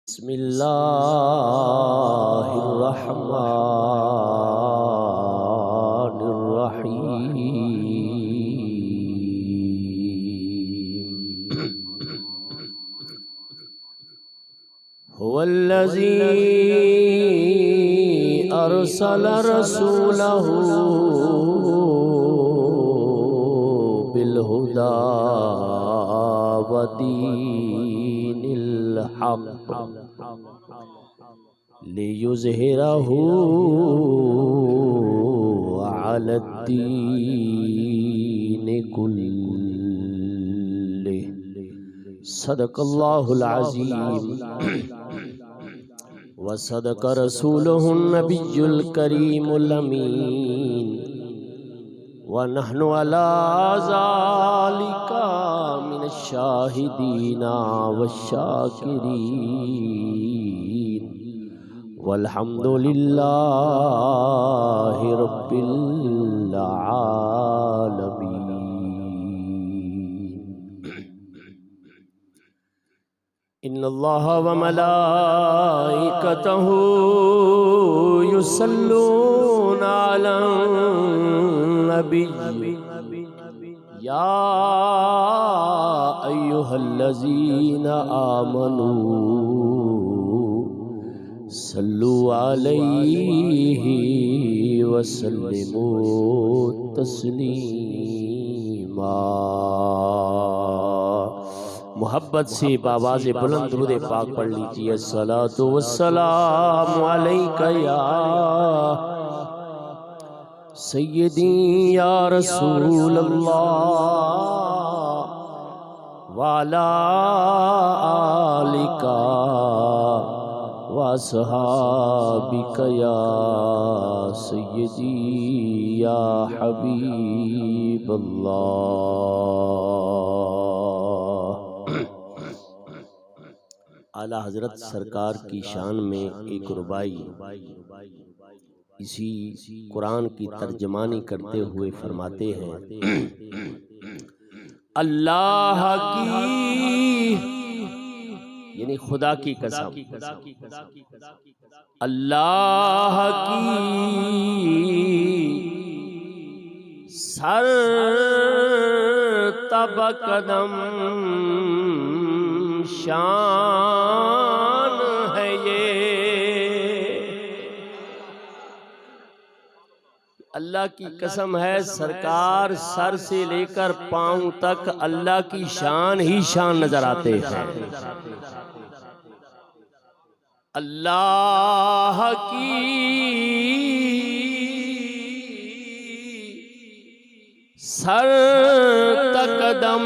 बिस्मिल्लाहिर्रहमानिर्रहीम। हुवल्लज़ी अरसल रसूलहू बिलहुदा व दीनिल हक़ लियुज़हिरहू अलद्दीनि कुल्लिहि। सदक़ल्लाहुल अज़ीम व सदक़ रसूलुहुन नबियुल करीमुल अमीन व नहनु अला ज़ालिका मिनश शाहिदीना वश्शाकिरीन वल्हम्दुलिल्लाहि रब्बिल आलमीन। इन्नल्लाह व मलाइकतहू युसल्लूना अलन नबी या अय्युहल्लज़ीना आमनू सल्लु अलैहि व सल्लिमू तस्लीमा। मोहब्बत से बावाज़े बुलंद दुरूद पाक पढ़ लीजिए। अस्सलातु वस्सलामु अलैका या सय्यदी या रसूल अल्लाह व अला आलिका व अस्हाबिका या सय्यदी या हबीब अल्लाह। आला हजरत सरकार की शान में एक रुबाई इसी कुरान की तर्जमानी करते हुए फरमाते हैं, अल्लाह की यानी खुदा की कसम, अल्लाह की सर तब कदम शान है ये। अल्लाह की कसम है, सरकार सर से लेकर पांव तक अल्लाह की शान ही शान नजर आते हैं। अल्लाह की सर तकदम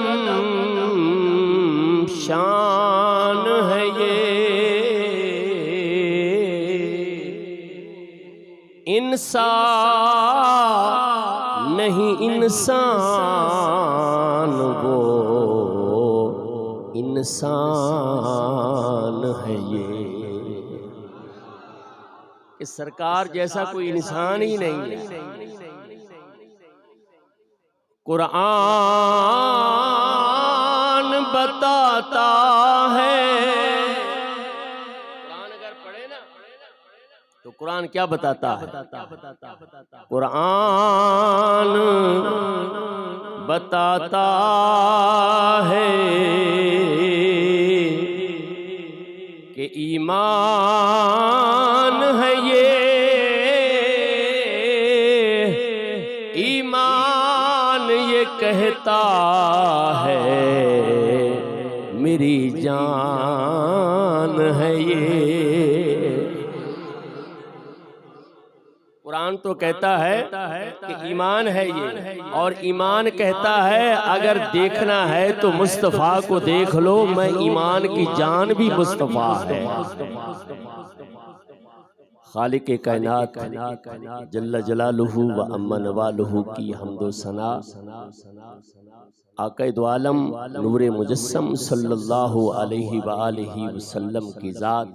शान है ये, इंसान नहीं इंसान वो इंसान है ये। कि सरकार जैसा कोई इंसान ही नहीं है। कुरान बताता है, कुरान अगर पढ़े ना तो कुरान क्या बताता है? कुरान बताता है कि ईमान है ये, ईमान ये कहता है मेरी जान है ये। कुरान तो कहता है कि ईमान है ये, और ईमान कहता है अगर देखना है तो मुस्तफ़ा को देख लो, मैं ईमान की जान भी मुस्तफ़ा है। खालिक कायनात जल्ल जलालुहु व अम्मा नवालुहु की हम्दो सना आक़ाए दो आलम नूरे मुजस्सम सल्लल्लाहु अलैहि व आलिहि वसल्लम की ज़ात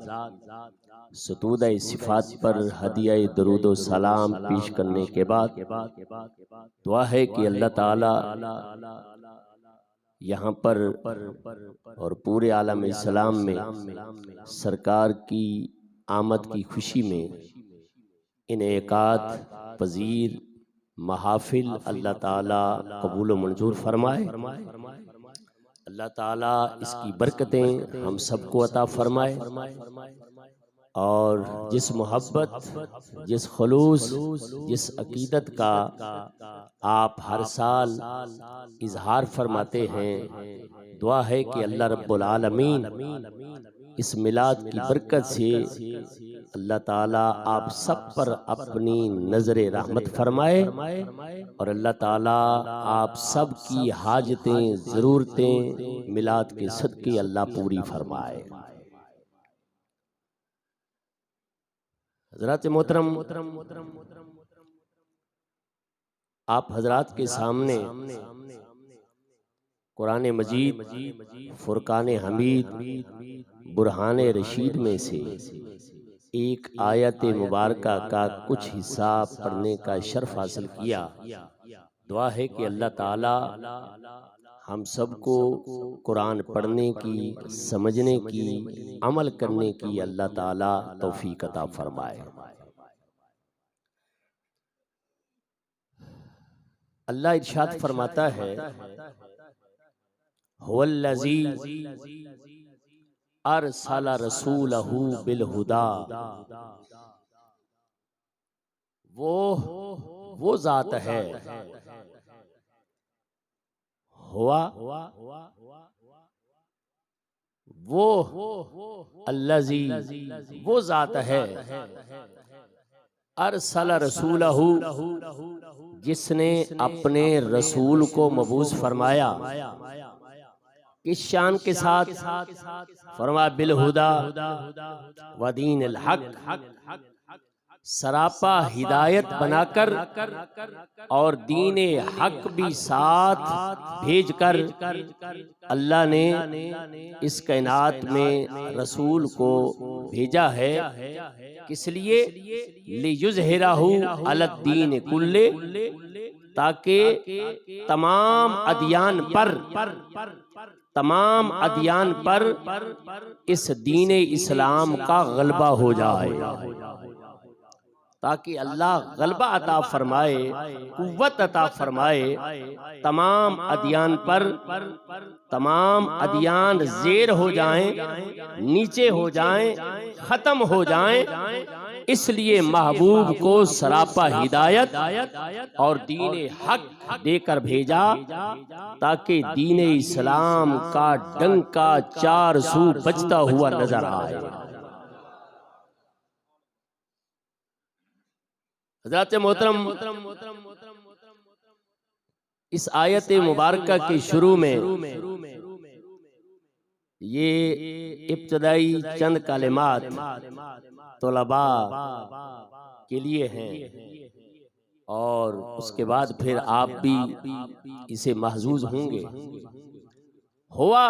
सतूदा सिफ़ात पर हदिया दरूद व सलाम पेश करने के बाद दुआ है कि अल्लाह ताला यहाँ पर और पूरे आलम इस्लाम में सरकार की आमद की खुशी में इनेकात पजीर महाफिल अल्लाह ताला कबूल व मंजूर फरमाए। अल्लाह ताला इसकी बरकतें हम सबको अता फरमाए और जिस मोहब्बत, जिस खलूस, जिस अकीदत का आप हर साल इजहार फरमाते हैं, दुआ है कि अल्लाह रब्बुल आलमीन इस मिलाद की बरकत से अल्लाह ताला आप सब पर अपनी नज़रे रहमत फरमाए और अल्लाह ताला आप सब की हाजतें, ज़रूरतें मिलाद के सदके अल्लाह पूरी फरमाए। हज़रात मोहतरम, आप हज़रात के सामने कुरान मजीद फुरकान हमीद बुरहान रशीद में से एक आयत मुबारका का कुछ हिस्सा पढ़ने का शर्फ हासिल किया। दुआ है कि अल्लाह ताला हम सबको कुरान पढ़ने की, समझने की, अमल करने की अल्लाह ताला तौफीक अता फरमाए। अल्लाह इरशाद फरमाता है, हुवल्लज़ी अरसला रसूलहू बिलहुदा, वो जात है, हुआ वो अल्लज़ी वो जात है, अरसला रसूलहू जिसने अपने रसूल को मबूस फरमाया। किस शान के साथ? फरमा बिलहुदा व दीनिल हक, सरापा हिदायत बनाकर और दीने हक भी साथ भेजकर अल्लाह ने इस कायनात में रसूल को भेजा है। किस लिए? लियुज़हिरहू अलद्दीन कुल्ले, ताकि तमाम अदियान पर इस दीन इस्लाम का गलबा हो जाए, ताकि अल्लाह गलबा अता फरमाए, कुव्वत अता फरमाए तमाम अदियान पर। तमाम अदियान ज़ेर हो जाएं, नीचे हो जाएं, खत्म हो जाएं। इसलिए महबूब को सरापा हिदायत और दीन हक देकर भेजा, ताकि दीन इस्लाम का डंका चार सू बजता हुआ नजर आए। हज़रात मोहतरम, इस आयत मुबारका के शुरू में ये इब्तदाई चंद कलिमात तलबा के लिए हैं और उसके बाद फिर आप भी इसे महजूज होंगे। हुआ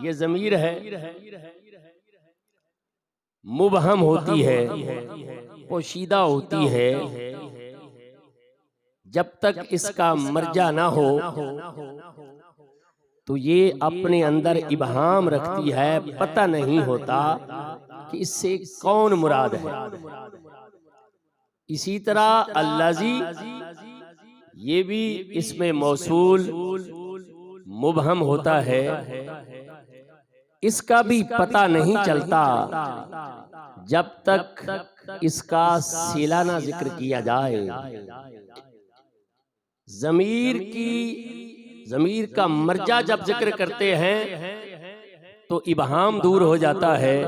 ये ज़मीर है, मुबहम होती है, पोशीदा होती है। जब तक इसका मर्जा ना हो तो ये अपने अंदर इबहाम रखती है, पता नहीं होता कि इससे कौन मुराद है। इसी तरह अल्लाजी ये भी इसमें मौसूल मुबहम होता है, इसका भी पता नहीं चलता जब तक इसका सिला ना जिक्र किया जाए। ज़मीर का मर्जा जब जिक्र करते हैं तो इबहाम दूर हो जाता है,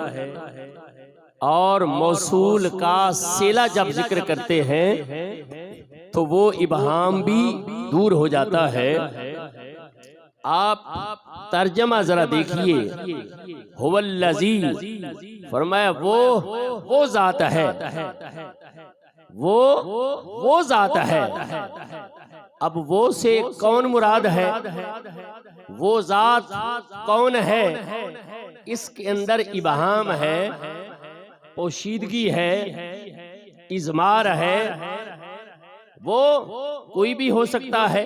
और मौसूल का सिला जब जिक्र करते हैं तो वो इबहाम भी दूर हो जाता है। आप तर्जमा जरा देखिए, हुवल्लज़ी फरमाया वो जात है, वो जात है। अब वो से कौन मुराद है? वो जात कौन है? इसके अंदर इबहाम है, पोशीदगी है, इज़मार है, वो कोई भी हो सकता है,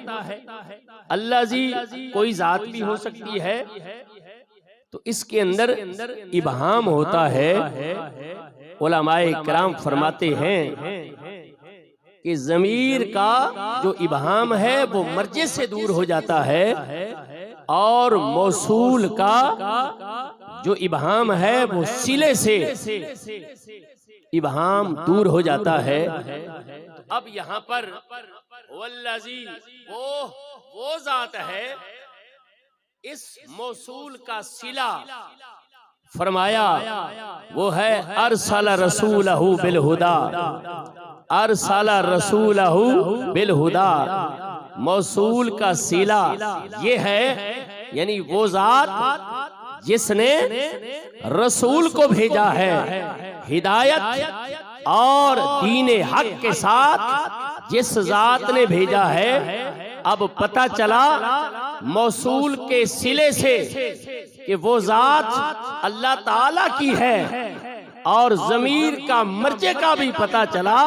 अल्लाह जी कोई जात भी हो सकती है। तो इसके अंदर इबहाम होता है। उलमाए किराम फरमाते हैं कि ज़मीर का जो इबहाम है वो मर्जे से दूर हो जाता है, और मौसूल का जो इबहाम है वो सिले से इबहाम दूर हो जाता है। तो अब यहाँ पर वल्लज़ी वो जात है, इस मौसूल का सिला फरमाया वो है अरसला रसूलहु बिल हुदा, अरसला रसूलहु बिल हुदा। मौसूल का सिला ये है, यानी वो जात जिसने रसूल को भेजा है हिदायत और दीन हक के साथ, जिस जात ने भेजा है। अब पता चला मौसूल के सिले से कि वो जात अल्लाह ताला की है, और ज़मीर का मर्जे का भी पता चला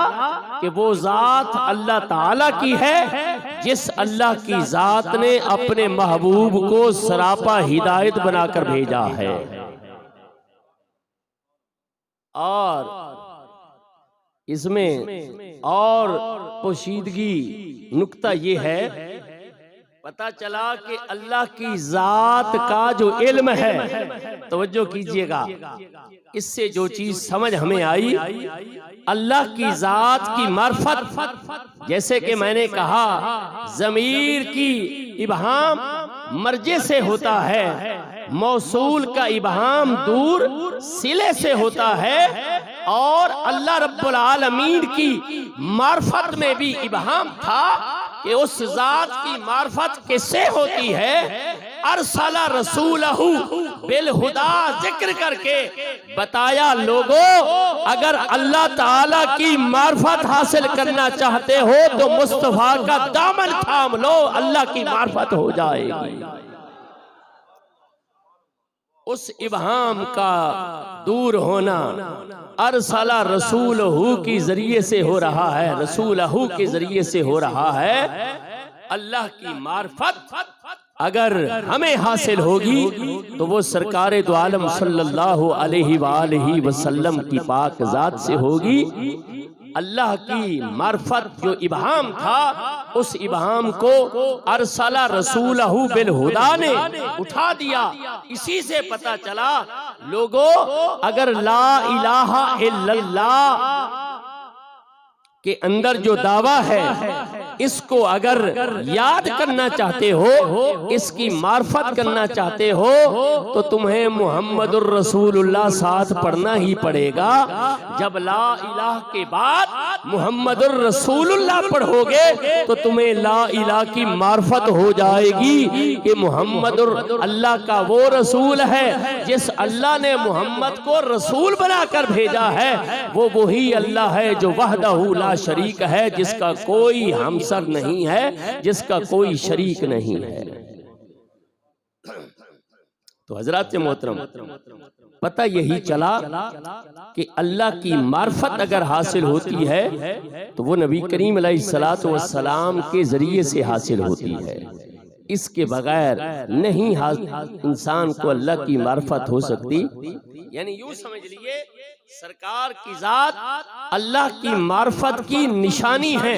कि वो जात अल्लाह ताला की है, जिस अल्लाह की जात ने अपने महबूब को सरापा हिदायत बनाकर भेजा है। और इसमें और पोशीदगी नुक्ता ये है, पता चला कि अल्लाह की जात का जो इल्म है, तवज्जो कीजिएगा, इससे जो चीज समझ हमें आई, अल्लाह की जात की मार्फत, जैसे कि मैंने कहा ज़मीर की इबहाम मर्जे से होता है, मौसूल का इबहाम दूर सिले से होता है, और अल्लाह रब्बुल आलमीन की मार्फत में भी इबहाम था कि उस जात की मार्फत किससे होती है। अरसला रसूलहु बिल हुदा जिक्र करके बताया, लोगों अगर अल्लाह ताला की मार्फत हासिल करना चाहते हो तो मुस्तफा का दामन थाम लो, अल्लाह की मार्फत हो जाएगी। उस इबहाम का दूर होना अरसला रसूलहु के जरिए से हो रहा है, रसूलहु के जरिए से हो रहा है। अल्लाह की मार्फत अगर हमें हासिल होगी तो वो सरकारे दो आलम सल्लल्लाहु अलैहि वसल्लम की पाक जात से होगी। अल्लाह की मार्फत जो इबहाम था, उस इबहाम को अरसला रसूलहु बिल हुदा ने उठा दिया। इसी से पता चला, लोगों अगर ला इलाहा इल्लल्लाह के अंदर जो दावा है, इसको अगर याद करना चाहते हो, इसकी मार्फत करना चाहते हो, तो तुम्हें मुहम्मदुर रसूलुल्लाह साथ पढ़ना ही पड़ेगा। जब ला इलाह के बाद मुहम्मदुर रसूलुल्लाह पढ़ोगे तो तुम्हें ला इलाह की मार्फत हो जाएगी कि मुहम्मदुर अल्लाह का वो रसूल है, जिस अल्लाह ने मोहम्मद को रसूल बनाकर भेजा है। वो वही अल्लाह है जो वहदहू ला शरीक है, जिसका कोई हमसर नहीं है, जिसका कोई शरीक नहीं है। तो हजरात मोहतरम, पता यही चला कि अल्लाह की मार्फत अगर हासिल होती है तो वो नबी करीम अलैहिस्सलातु वस्सलाम के जरिए से हासिल होती है। इसके बगैर नहीं इंसान को अल्लाह की मार्फत हो सकती। यानी यूं समझ लीजिए, सरकार की जात अल्लाह की मार्फत की निशानी है।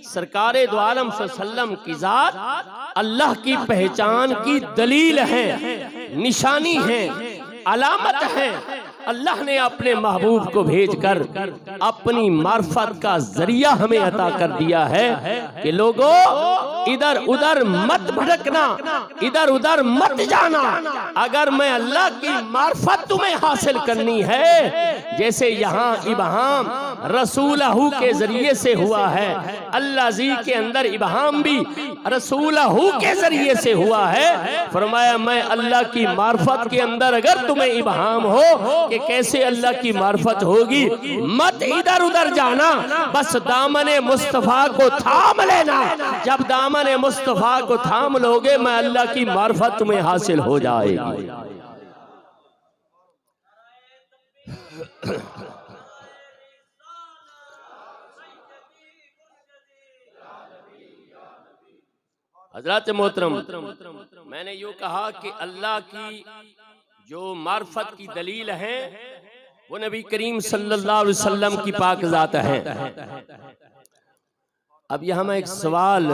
सरकारे दो आलम सल्लल्लाहु की जात अल्लाह की पहचान की दलील है, निशानी है, अलामत है। अल्लाह ने अपने महबूब को भेजकर अपनी मार्फत का जरिया हमें अता कर दिया है कि लोगों इधर उधर मत भटकना, इधर उधर मत जाना। अगर मैं अल्लाह की मार्फत तुम्हें हासिल करनी है, जैसे यहाँ इबहाम रसूलहू के जरिए से हुआ है, अल्लाह जी के अंदर इबहाम भी रसूलहू के जरिए से हुआ है। फरमाया मैं अल्लाह की मार्फत के अंदर अगर तुम्हें इबहाम हो कि कैसे अल्लाह की मार्फत होगी, मत इधर उधर जाना, बस दामने मुस्तफा को थाम लेना। जब दामने मुस्तफा को थाम लोगे, मैं अल्लाह की मार्फत तुम्हें हासिल हो जाएगी। हजरत मोहतरम, मैंने यूं कहा कि अल्लाह की जो मार्फत की दलील है वो नबी करीम सल्लल्लाहु अलैहि वसल्लम की पाक ज़ात है। अब यहाँ मैं एक सवाल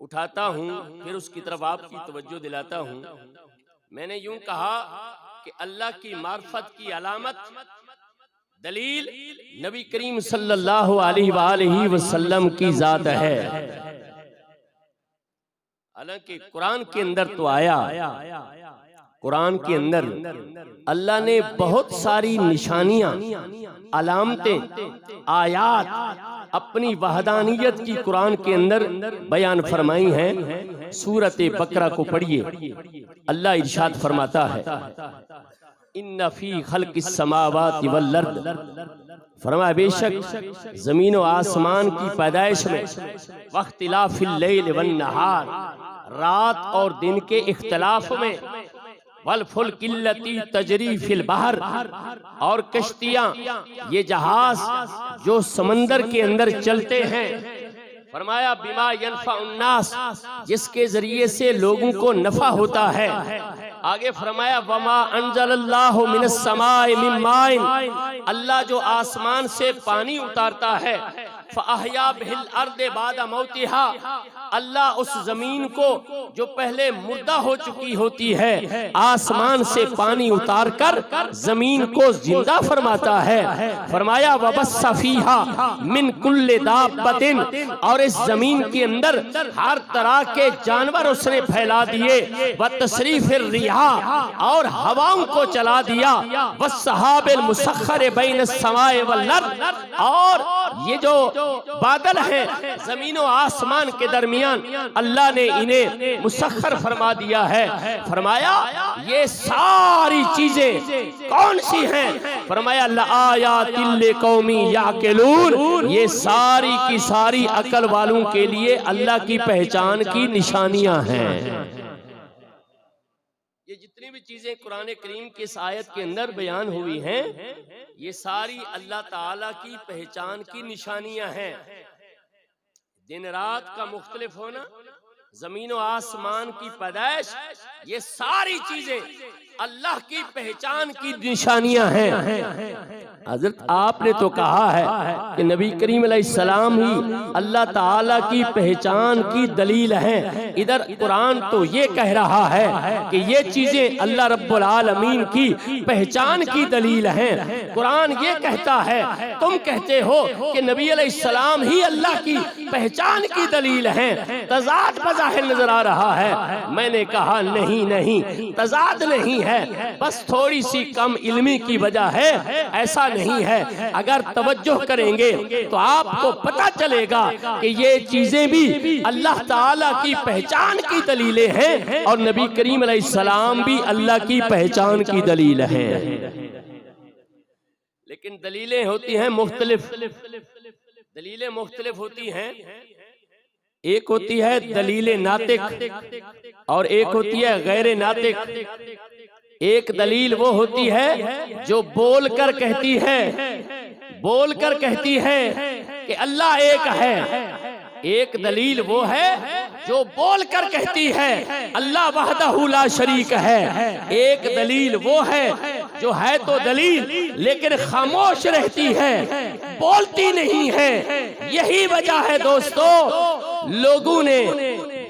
उठाता हूँ, फिर उसकी तरफ आपकी तवज्जो दिलाता हूँ। मैंने यूं कहा कि अल्लाह की मार्फत की अलामत दलील नबी करीम सल्लल्लाहु अलैहि वसल्लम की ज़ात है। हालांकि कुरान के अंदर तो आया, कुरान के अंदर अल्लाह ने बहुत सारी निशानियां, अलामतें, आयात अपनी वहदानियत की कुरान के अंदर बयान फरमाई हैं। सूरत बकरा को पढ़िए, अल्लाह इरशाद फरमाता है, इन्ना फी खल्क़िस समावाति वल अर्द, फरमाया बेशक जमीन और आसमान की पैदाइश में, वख्तिलाफिल लैल वन नहार, रात और दिन के इख्तिलाफ में, वल फुल्किल्लती तजरी फिल बहर, और कश्तियां, ये जहाज जो समंदर के अंदर चलते हैं, फरमाया बिमा यनफा उन्नास, जिसके जरिए से लोगों को नफा होता है। आगे फरमाया वमा अंजलल्लाहु मिनस समाए मिन माइन, अल्लाह जो आसमान से पानी उतारता है, फअहया बिल अर्दे बादा मौतिहा, अल्लाह उस जमीन को जो पहले मुर्दा हो चुकी होती है आसमान से पानी उतार कर जमीन को जिंदा फरमाता है। फरमाया वबस्सा फीहा मिन कुल्ले दाब्बतिन, और इस जमीन के अंदर हर तरह के जानवर उसने फैला दिए। व तसरीफिर रिहा, और हवाओं को चला दिया। वस्सहाबिल मुसख्खर बैन समाए वल अर्द, और ये जो बादल हैं जमीन और आसमान के दरमियान अल्लाह ने इन्हें मुसख्खर फरमा दिया है। फरमाया ये सारी चीजें कौन सी हैं? फरमाया लआयातिल लिकौमी याकिलून, ये सारी की सारी अकल वालों के लिए अल्लाह की पहचान की निशानियां हैं। ये जितनी भी चीजें कुरान करीम की इस आयत के अंदर बयान हुई हैं, ये सारी अल्लाह ताला की पहचान की निशानियां हैं। दिन रात का मुख्तलिफ होना, जमीन और आसमान की पैदाइश, ये सारी चीजें अल्लाह की पहचान की निशानियां हैं। हजरत आपने तो कहा है कि नबी करीम अलैहिस्सलाम ही अल्लाह ताला की पहचान की दलील है। इधर कुरान तो ये कह रहा है कि ये चीजें अल्लाह रब्बुल आलमीन की पहचान की दलील हैं। कुरान ये कहता है, तुम कहते हो कि नबी अलैहिस्सलाम ही अल्लाह की पहचान की दलील हैं। तजाद बज़ाहिर नजर आ रहा है। मैंने कहा नहीं नहीं, तजाद नहीं है, बस थोड़ी सी कम इल्मी की वजह है, ऐसा नहीं है। अगर तवज्जो करेंगे तो आपको पता चलेगा कि ये चीजें भी अल्लाह ताला की पहचान की दलीलें हैं और नबी करीम अलैहिस्सलाम भी अल्लाह की पहचान की दलील हैं। लेकिन दलीलें होती हैं मुख्तलिफ, दलीलें मुख्तलिफ होती हैं। एक होती है दलील नातिक और एक होती है गैर नातिक। एक दलील वो होती है जो बोलकर कहती है, बोलकर कहती है कि अल्लाह एक है। एक दलील वो है जो बोलकर कहती है अल्लाह वहदहू ला शरीक है। एक दलील वो है जो है तो दलील लेकिन खामोश रहती है, बोलती नहीं है। यही वजह है दोस्तों, लोगों ने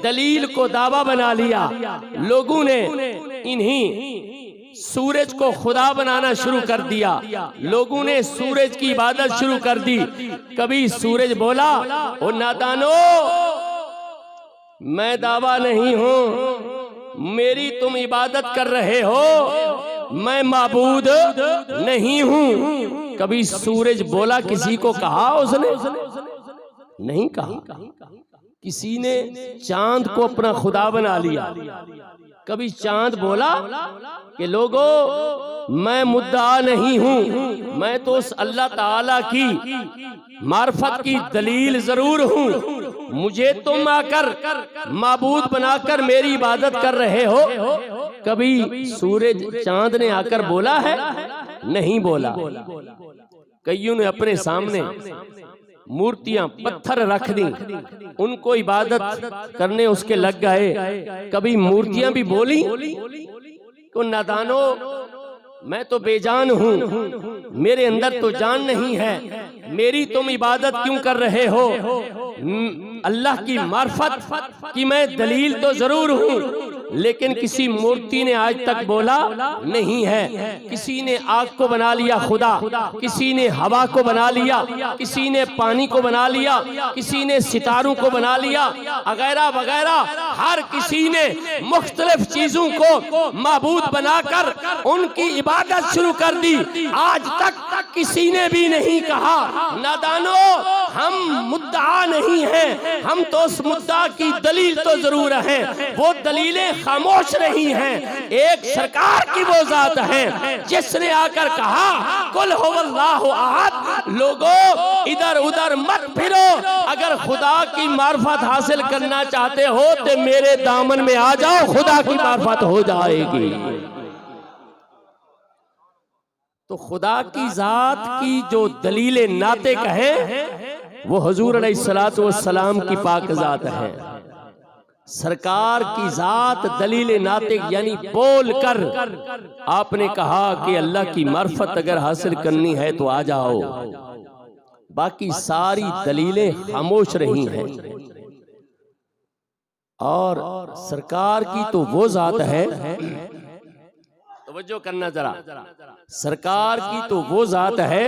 दलील को दावा बना लिया। लोगों ने इन्हीं सूरज को खुदा बनाना शुरू कर दिया। लोगों ने सूरज की इबादत शुरू कर दी। कभी सूरज बोला, ओ नादानो, मैं दावा नहीं हूं, मेरी तुम इबादत कर रहे हो, मैं माबूद नहीं हूं। कभी सूरज बोला? किसी को कहा उसने? नहीं कहा। किसी ने चांद को अपना खुदा बना लिया। कभी चांद बोला कि लोगों मैं मुद्दा नहीं हूं, मैं तो उस अल्लाह ताला की मार्फत की दलील जरूर हूं, मुझे तुम आकर माबूद बनाकर मेरी इबादत कर रहे हो। कभी सूरज चांद ने आकर बोला है? नहीं बोला। कईयों ने अपने सामने मूर्तियां पत्थर रख दी, उनको इबादत करने उसके लग गए। कभी मूर्तियां भी बोली तो नादानो मैं तो बेजान हूँ, मेरे अंदर तो जान नहीं है, मेरी तुम इबादत क्यों कर रहे हो? अल्लाह की मार्फत की मैं दलील तो जरूर हूँ, लेकिन किसी मूर्ति ने आज तक बोला नहीं है। किसी ने आग को बना लिया खुदा, किसी ने हवा को बना लिया, किसी ने पानी को बना लिया, किसी ने सितारों को बना लिया, वगैरह वगैरह। हर किसी ने मुख्तलिफ चीजों को माबूद बनाकर उनकी इबादत शुरू कर दी। आज तक किसी ने भी नहीं कहा नादानो हम मुद्दा नहीं हैं, हम तो उस मुद्दा की दलील तो जरूर है, वो दलीलें खामोश रही हैं। एक सरकार की वो जात है जिसने आकर कहा कुल हुवल्लाहु अहद, लोगों इधर उधर मत फिरो, अगर खुदा की मार्फत हासिल करना चाहते हो तो मेरे दामन में आ जाओ, खुदा की मार्फत हो जाएगी। तो खुदा की जात की जो दलील नातिक है वो हुजूर अलैहिस्सलातु वस्सलाम की पाक जात है। सरकार की जात दलील नातिक यानी बोल कर आपने कहा कि अल्लाह की मार्फत अगर हासिल करनी है तो आ जाओ, बाकी सारी दलीलें खामोश रही हैं। और सरकार की तो वो जात है, तवज्जो करना जरा, सरकार की तो वो जात है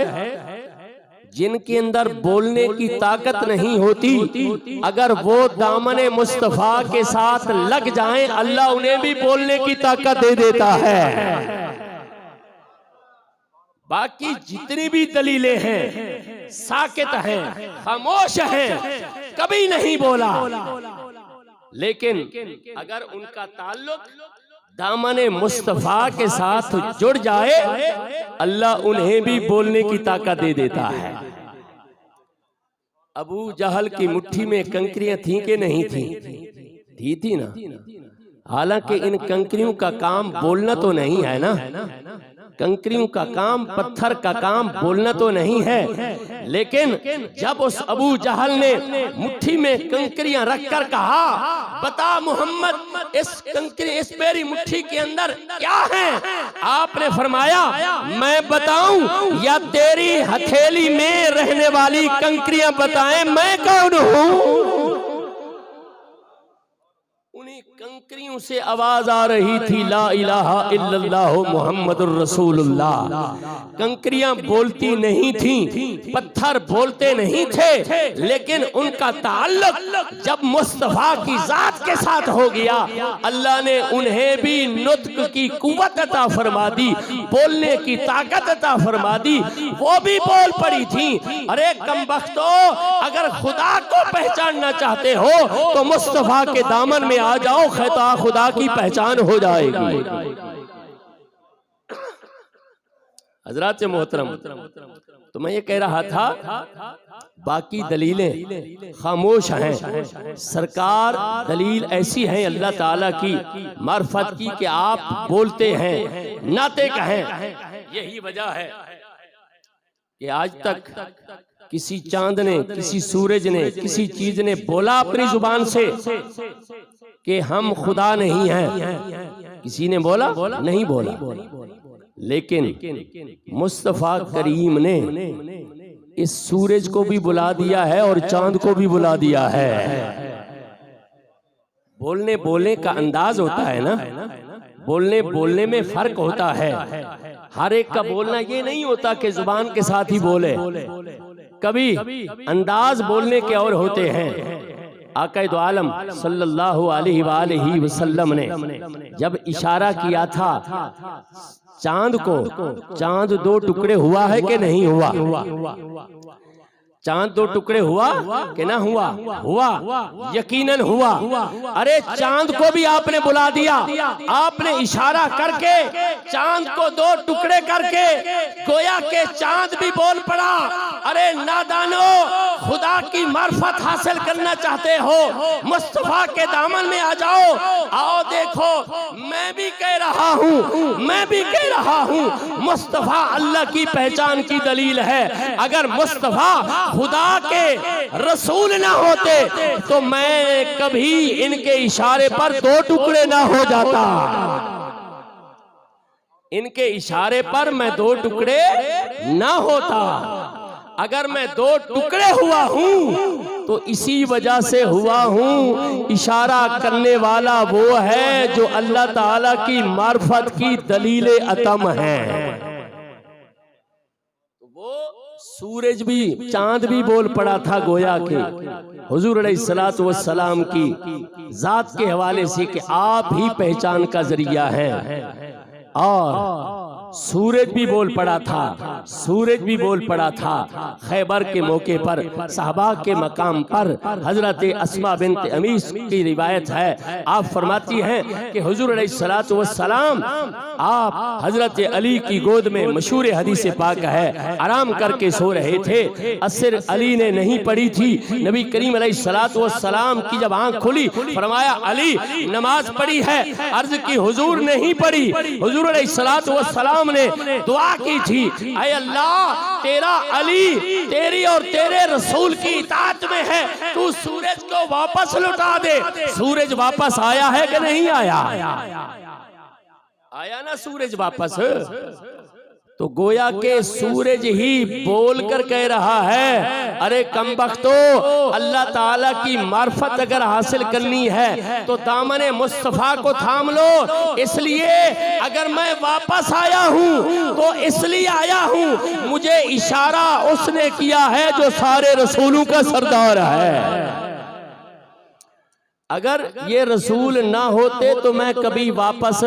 जिनके अंदर बोलने की ताकत नहीं होती, अगर वो दामने मुस्तफा के साथ लग जाएं अल्लाह उन्हें भी बोलने की ताकत दे देता है। बाकी जितनी भी दलीलें हैं साकित हैं, खामोश हैं, कभी नहीं बोला। लेकिन अगर उनका ताल्लुक दामने मुस्तफा के साथ जुड़ जाए अल्लाह उन्हें भी बोलने की ताकत दे देता है। अबू जहल की मुट्ठी में कंकरियां थी कि नहीं थी? थी ना। हालांकि इन कंकरियों का काम बोलना तो नहीं है ना, कंकरियों का काम, पत्थर का काम बोलना तो नहीं है। लेकिन जब उस अबू जहल ने मुट्ठी में कंकरियां रखकर कहा बता मोहम्मद इस मेरी मुट्ठी के अंदर क्या है, आपने फरमाया मैं बताऊं या तेरी हथेली में रहने वाली कंकरियां बताएं मैं कौन हूं? उन्हीं कंकरियों से आवाज आ रही थी ला इलाहा इल्लल्लाह मुहम्मदुर रसूलुल्लाह। कंकरियां बोलती नहीं थी, पत्थर बोलते नहीं थे, लेकिन उनका ताल्लुक जब मुस्तफा की जात के साथ हो गया अल्लाह ने उन्हें भी नुत्क की कुव्वत अता फरमा दी, बोलने की ताकत अता फरमा दी, वो भी बोल पड़ी थी। अरे कमबख्तो, अगर खुदा को पहचानना चाहते हो तो मुस्तफा के दामन में आ जाओ, खैता खुदा की पहचान हो जाएगी। हजरात से मोहतरम, तो मैं ये कह रहा था बाकी दलीलें खामोश हैं। सरकार दलील ऐसी है अल्लाह ताला की मार्फत की कि आप बोलते हैं, नाते कहें। यही वजह है कि आज तक किसी चांद ने, किसी सूरज ने, किसी चीज ने बोला अपनी जुबान से कि हम खुदा नहीं हैं, किसी ने बोला नहीं बोला। लेकिन मुस्तफा करीम ने इस सूरज को भी बुला दिया है और चांद को भी बुला दिया है। बोलने का अंदाज होता है ना, बोलने में फर्क होता है। हर एक का बोलना ये नहीं होता कि जुबान के साथ ही बोले, कभी अंदाज बोलने के और होते हैं। आक़ाए दो आलम सल्लल्लाहु अलैहि वसल्लम ने जब इशारा किया था चांद को, चांद दो टुकड़े हुआ है कि नहीं हुआ? चांद दो टुकड़े हुआ कि ना हुआ? हुआ, यकीनन हुआ। अरे चांद को भी आपने बुला दिया, आपने इशारा करके चांद को दो टुकड़े करके, गोया के चांद भी बोल पड़ा। अरे नादानो, खुदा की मार्फत हासिल करना चाहते हो मुस्तफा के दामन में आ जाओ। आओ देखो, मैं भी कह रहा हूँ मुस्तफा अल्लाह की पहचान की दलील है। अगर मुस्तफा खुदा के रसूल ना होते तो मैं कभी इनके इशारे पर दो टुकड़े ना हो जाता। इनके इशारे पर मैं दो टुकड़े ना होता। अगर मैं दो टुकड़े हुआ हूं तो इसी वजह से हुआ हूं। इशारा करने वाला वो है जो अल्लाह ताला की मार्फत की दलील अतम है। वो सूरज भी चांद भी बोल पड़ा था गोया के हुजूर अलैहिस्सलातु वस्सलाम की जात के हवाले से कि आप ही पहचान का जरिया है। और सूरज भी बोल पड़ा था, सूरज भी बोल पड़ा था खैबर के मौके पर साहबा के मकाम पर। हजरत अस्मा बिन्त अमीस की रिवायत है, आप फरमाती हैं कि हुजूर अलैहिस्सलातु वस्सलाम आप हजरत अली की गोद में, मशहूर हदीस पाक है, आराम करके सो रहे थे। असर अली ने नहीं पढ़ी थी। नबी करीम अलैहिस्सलातु वस्सलाम की जब आंख खुली फरमाया अली नमाज पढ़ी है। अर्ज की हुजूर नहीं पढ़ी। हुजूर अलैहिस्सलातु वस्सलाम ने दुआ की थी, ऐ अल्लाह तेरा अली तेरी और तेरे रसूल की इताअत में है, तू सूरज को वापस लौटा दे। सूरज वापस आया है कि नहीं आया? आया ना सूरज वापस। तो गोया के सूरज ही बोलकर कह रहा है, अरे कमबख्तो, अल्लाह ताला की मार्फत अगर हासिल करनी है तो दामने मुस्तफा को थाम लो। इसलिए अगर मैं वापस आया हूं तो इसलिए आया हूं, मुझे इशारा उसने किया है जो सारे रसूलों का सरदार है। अगर ये रसूल ना होते तो मैं कभी वापस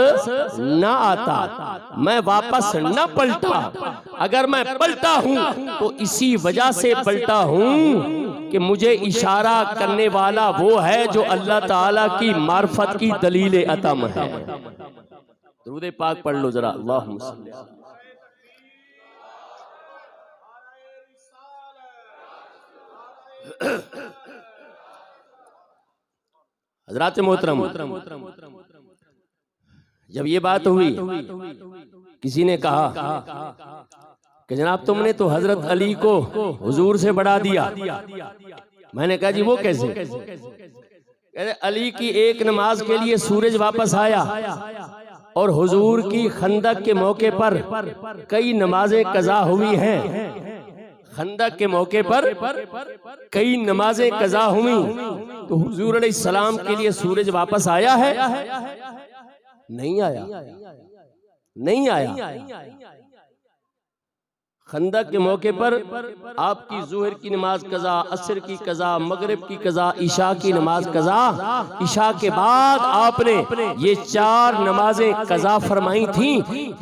ना आता, मैं वापस ना पलटा। अगर मैं पलटा हूं तो इसी वजह से पलटा हूं कि मुझे इशारा करने वाला वो है जो अल्लाह ताला की मार्फत की दलील अतम है। दुरूद पाक पढ़ लो जरा। अल्लाहुम्मा सल्ली हज़रात मोहतरम, जब ये बात हुई किसी ने कहा कि जनाब तुमने तो हजरत अली को हुजूर से बढ़ा दिया। मैंने कहा जी वो कैसे? कहते अली की एक नमाज के लिए सूरज वापस आया और हुजूर की खंदक के मौके पर कई नमाजें कज़ा हुई हैं। खंदक के मौके पर कई नमाजें कज़ा हुई तो हुजूर अलैहिस्सलाम के लिए सूरज वापस आया है? नहीं आया, नहीं आया। खंदक के मौके पर आपकी ज़ोहर की नमाज कज़ा, असर की कज़ा, मगरिब की कज़ा, इशा की नमाज कज़ा। इशा के बाद आपने ये 4 नमाजें कज़ा फरमाई थी।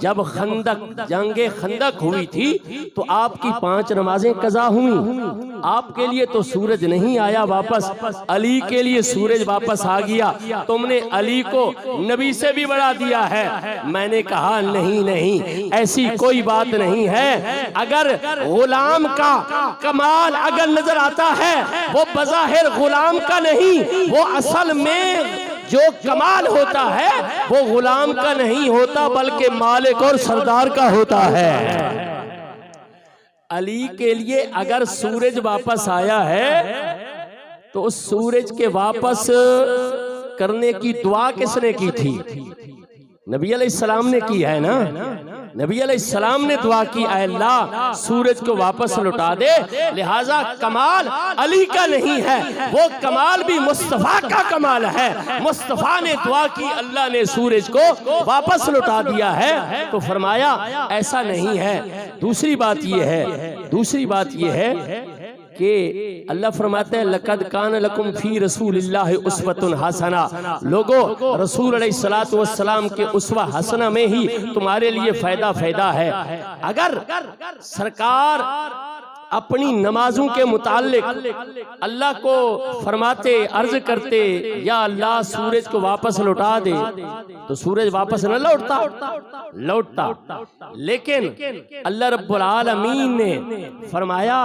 जब खंदक जंगे खंदक हुई थी तो आपकी 5 नमाजें कज़ा हुई। आपके लिए तो सूरज नहीं आया वापस, अली के लिए सूरज वापस आ गया। तुमने अली को नबी से भी बढ़ा दिया है। मैंने कहा नहीं नहीं, ऐसी कोई बात नहीं है। अगर गुलाम का कमाल अगर नजर आता है वो बज़ाहिर गुलाम का नहीं, वो असल में जो कमाल होता है वो गुलाम का नहीं होता बल्कि मालिक और सरदार का होता है। अली के लिए अगर सूरज वापस आया है तो उस सूरज के वापस करने की दुआ किसने की थी? नबी अलैहिस्सलाम ने की है ना। नबी अलैहिस्सलाम ने दुआ की, ऐ अल्लाह सूरज को वापस लौटा दे। लिहाजा कमाल अली का नहीं है, वो कमाल भी मुस्तफा का कमाल है। मुस्तफा ने दुआ की, अल्लाह ने सूरज को वापस लौटा दिया है। तो फरमाया ऐसा नहीं है। दूसरी बात ये है कि अल्लाह फरमाते हैं लक़द कान लकुम फी रसूलिल्लाहि उस्वतुन हसना। लोगों, रसूल अलैहिस्सलातु वस्सलाम के उस्वा हसना में ही तुम्हारे लिए फायदा है। अगर सरकार अपनी नमाजों के मुताल्लिक अल्लाह को फरमाते, अर्ज करते, या अल्लाह सूरज को वापस लौटा दे, तो सूरज वापस न लौटता। लेकिन अल्लाह रब्बुल आलमीन ने फरमाया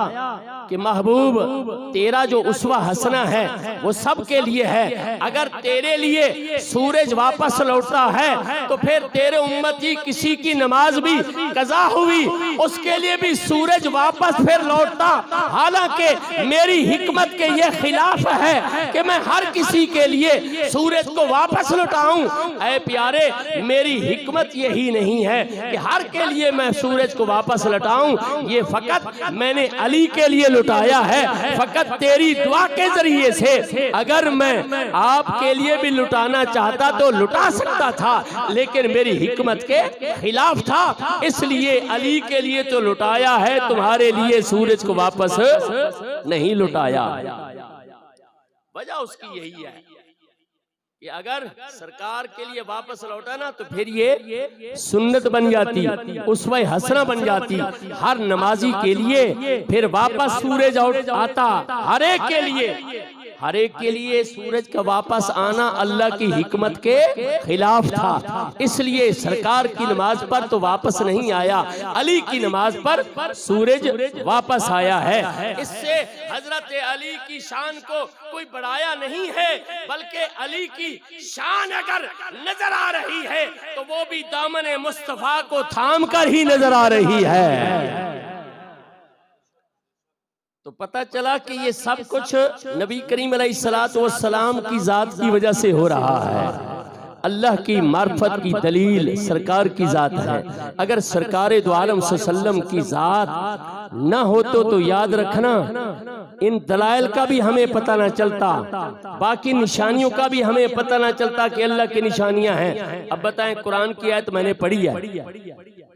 कि महबूब तेरा जो उसवा हसना है वो सब के लिए है। अगर तेरे लिए सूरज वापस लौटता है तो फिर तेरे उम्मती किसी की नमाज भी कज़ा हुई, उसके लिए भी सूरज वापस फिर लौटता। हालांकि मेरी हिकमत के ये खिलाफ है कि मैं हर किसी के लिए सूरज को वापस लौटाऊं। ऐ प्यारे, मेरी हिकमत यही नहीं है कि हर के लिए मैं सूरज को वापस लौटाऊं, ये फकत मैंने अली के लिए लौटाया है, फकत तेरी दुआ के जरिए से। अगर मैं आपके लिए भी लुटाना चाहता तो लुटा सकता था, लेकिन मेरी हिकमत के खिलाफ था, इसलिए अली के लिए तो लुटाया है, तुम्हारे लिए सूरज को वापस नहीं लुटाया। वजह उसकी यही है कि अगर सरकार के लिए वापस लौटाना तो फिर ये सुन्नत बन जाती, उसवे हसना बन जाती हर नमाजी के लिए। फिर वापस सूरज आता हर एक के लिए, हर एक के लिए सूरज का वापस आना अल्लाह की हिकमत के खिलाफ था, इसलिए सरकार की नमाज पर तो वापस नहीं आया, अली की नमाज पर सूरज वापस आया है। इससे हजरत अली की शान को कोई बढ़ाया नहीं है, बल्कि अली की शान अगर नजर आ रही है तो वो भी दामन मुस्तफा को थाम कर ही नजर आ रही है। तो पता चला कि ये सब कुछ नबी करीम अलैहिस्सलातु वस्सलाम की जात की वजह से हो रहा है। अल्लाह की मार्फत की दलील सरकार की जात है। अगर सरकार दो आलम सल्लल्लाहु अलैहि वसल्लम की जात न हो तो याद रखना इन दलाइल का भी हमें पता ना चलता, बाकी निशानियों का भी हमें पता ना चलता कि अल्लाह की निशानियां हैं। अब बताएं, कुरान की आयत मैंने पढ़ी है,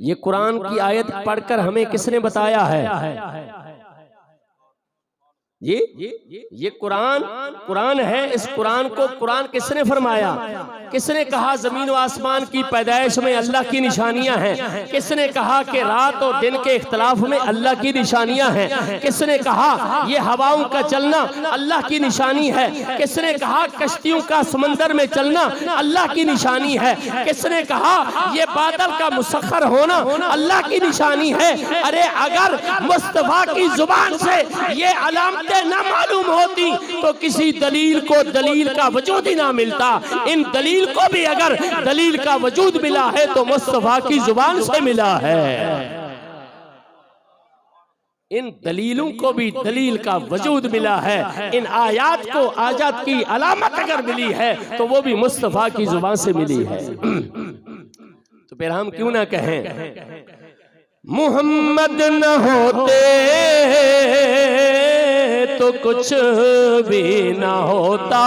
ये कुरान की आयत पढ़कर हमें किसने बताया है? ये कुरान है। इस कुरान को कुरान किसने फरमाया? किसने कहा जमीन और आसमान की पैदाइश में अल्लाह की निशानियां हैं? किसने कहा कि रात और दिन के इख्तलाफ में अल्लाह की निशानियां हैं? किसने कहा ये हवाओं का चलना अल्लाह की निशानी है? किसने कहा कश्तियों का समंदर में चलना अल्लाह की निशानी है? किसने कहा ये बादल का मुसख्खर होना अल्लाह की निशानी है? अरे अगर मुस्तफा की जुबान से ये अलामतें ना मालूम होती तो किसी दलील को दलील का वजूद ही ना मिलता। इन दलील को भी अगर दलील का वजूद मिला है तो मुस्तफा की जुबान से मिला है। इन दलीलों को भी दलील का वजूद मिला है। इन आयात को आजाद की अलामत अगर मिली है तो वो भी मुस्तफा की जुबान से मिली है। तो फिर हम क्यों ना कहें मुहम्मद न होते तो कुछ भी न होता,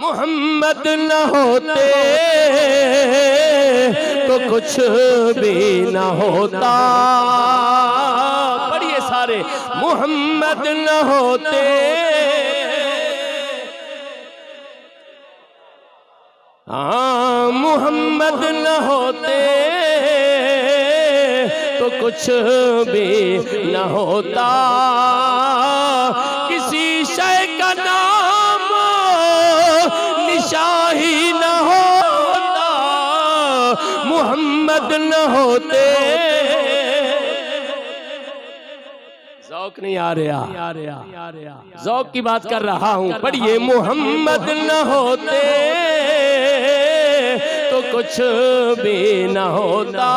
मुहम्मद न होते तो कुछ भी न होता। पढ़िए सारे, मुहम्मद न होते मुहम्मद न होते तो कुछ भी न होता, किसी शय का नाम निशान ही न होता, मुहम्मद न होते। ज़ौक़ नहीं आ रहा, ज़ौक़ की बात कर रहा हूँ। पढ़िए, मुहम्मद न होते तो कुछ भी न होता,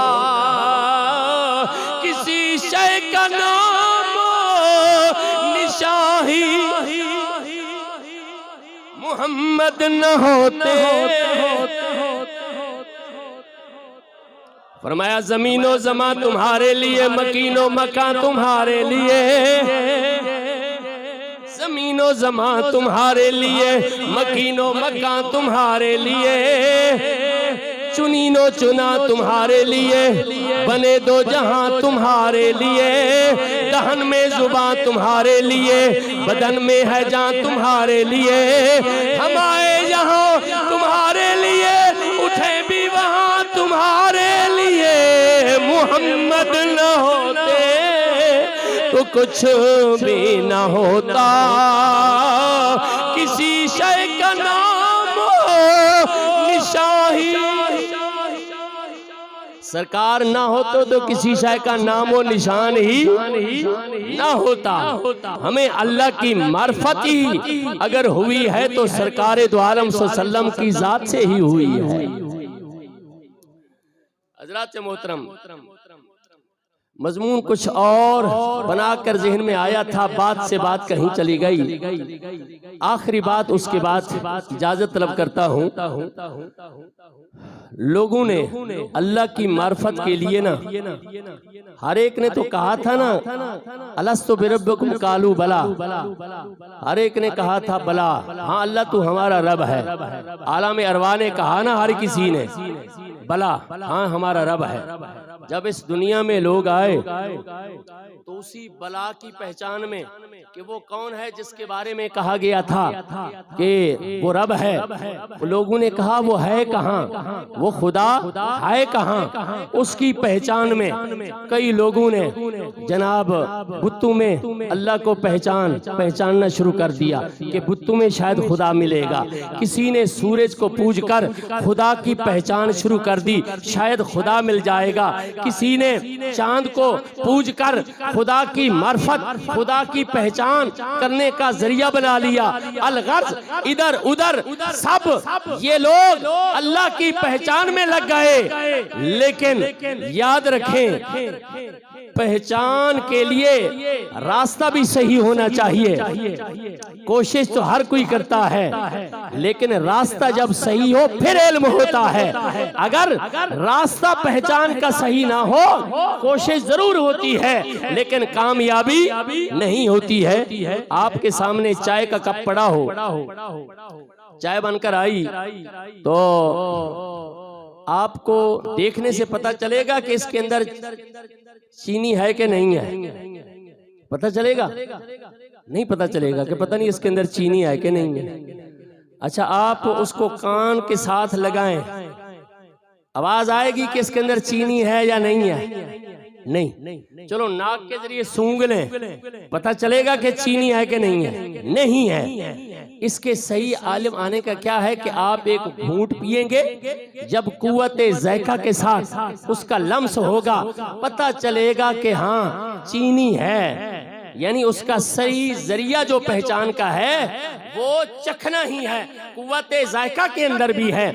किसी शय का नाम निशान ही मुहम्मद न होते। फरमाया ज़मीनो ज़मा तुम्हारे लिए, मकीनो मकान तुम्हारे लिए, ज़मीनो ज़मा तुम्हारे लिए, मकीनो मकान तुम्हारे लिए, चुनीनो चुना तुम्हारे लिए, बने दो जहां तुम्हारे लिए, दहन में जुबान तुम्हारे लिए, बदन में है जान तुम्हारे लिए, हम आए यहाँ तुम्हारे लिए, उठे भी वहां तुम्हारे लिए, मुहम्मद न तो कुछ भी न होता, किसी शय का नाम निशाही, सरकार ना हो तो किसी शय का नामो निशान ही ना होता। हमें अल्लाह की मार्फत ही अगर हुई है तो सरकार दो आलम सल्लल्लाहु अलैहि वसल्लम की जात से ही हुई है। हज़रात मोहतरम, मजमून कुछ और बनाकर जहन में आया था, बात से बात कहीं चली गई। आखिरी बात, उसके बाद इजाजत तलब करता हूँ। लोगों ने अल्लाह की मार्फत के लिए ना, हर एक ने तो कहा था ना, अलस्तु बिरब्बिकुम कालू बला, हर एक ने कहा था बला, हाँ अल्लाह तू हमारा रब है। आलम अरवा ने कहा ना, हर किसी ने बला, हाँ हमारा रब है। जब इस दुनिया में लोग आए तो उसी बला की पहचान में कि वो कौन है जिसके बारे में कहा गया था कि वो रब है, लोगों ने कहा वो है कहाँ, वो खुदा है कहाँ, उसकी पहचान में कई लोगों ने जनाब बुत्तों में अल्लाह को पहचानना शुरू कर दिया कि बुत्तों में शायद खुदा मिलेगा। किसी ने सूरज को पूज कर खुदा की पहचान शुरू कर दी, शायद खुदा मिल जाएगा। किसी ने चांद को पूज कर खुदा की मार्फत, खुदा की पहचान करने का जरिया बना लिया। अलगर्ज इधर उधर सब ये लोग अल्लाह की पहचान में लग गए। लेकिन याद रखें, पहचान के लिए रास्ता भी सही होना चाहिए। कोशिश तो हर कोई करता है, लेकिन रास्ता जब सही हो फिर इल्म होता है। अगर रास्ता पहचान का सही ना हो, कोशिश जरूर होती है लेकिन कामयाबी नहीं होती है। आपके सामने चाय का कप पड़ा हो, चाय बनकर आई तो आपको देखने से पता चलेगा कि इसके अंदर चीनी है कि नहीं है। पता चलेगा? नहीं पता चलेगा कि पता नहीं इसके अंदर चीनी है कि नहीं है। अच्छा, आप उसको कान के साथ लगाएं, आवाज आएगी कि इसके अंदर चीनी है या नहीं है? नहीं। चलो नाक के जरिए सूंघ लें, पता चलेगा कि चीनी है कि नहीं है? नहीं है। इसके सही आलिम आने का क्या है कि आप एक घूंट पिएंगे, जब कुव्वते ज़ायका के साथ उसका लम्स होगा पता चलेगा कि हाँ चीनी है। यानी उसका सही जरिया जो पहचान का है वो चखना ही है, कुव्वते ज़ायका के अंदर भी है।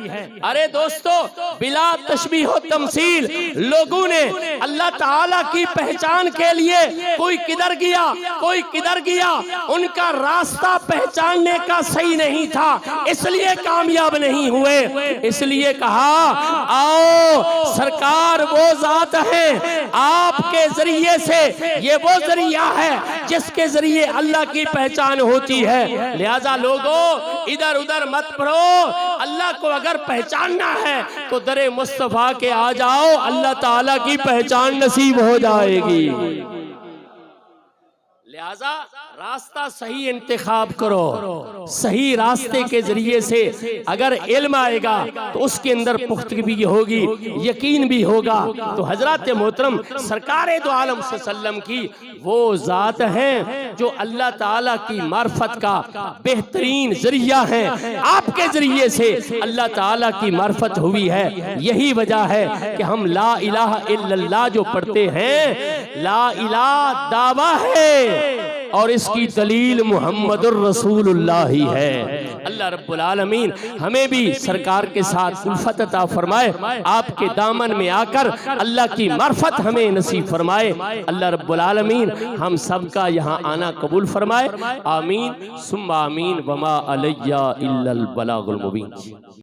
अरे दोस्तों, बिला तशबीह व तमसील लोगों ने अल्लाह ताला की पहचान के लिए कोई किधर गया कोई किधर गया, उनका रास्ता पहचानने का सही नहीं था, इसलिए कामयाब नहीं हुए। इसलिए कहा आओ सरकार वो जात है, आपके जरिए से ये वो जरिया है जिसके जरिए अल्लाह की पहचान होती है। लिहाजा लोगों इधर उधर मत पढ़ो, अल्लाह को अगर पहचानना है तो दरे मुस्तफा के आ जाओ, अल्लाह ताला की पहचान नसीब हो जाएगी। लिहाजा रास्ता सही इंतखाब करो, सही रास्ते के जरिए से अगर इल्म आएगा तो उसके अंदर पुख्तगी भी होगी, यकीन भी होगा। तो हजरत मोहतरम सरकार दो आलम सल्लम की वो जात है जो अल्लाह ताला की मार्फत का बेहतरीन जरिया है। आपके जरिए से अल्लाह ताला की मार्फत हुई है। यही वजह है कि हम ला इलाहा इल्लल्लाह जो पढ़ते हैं, ला इलाहा दावा है और इसकी दलील मुहम्मदुर रसूलुल्लाह ही है। अल्लाह रब्बुल आलमीन हमें भी सरकार के साथ उल्फत अता फरमाए, आपके दामन में आकर अल्लाह की मार्फत हमें नसीब फरमाए। अल्लाह रब्बुल आलमीन हम सबका यहाँ आना कबूल फरमाए। आमीन सुम्मा आमीन। वमा अलैया इल्लल बलागुल मुबीन।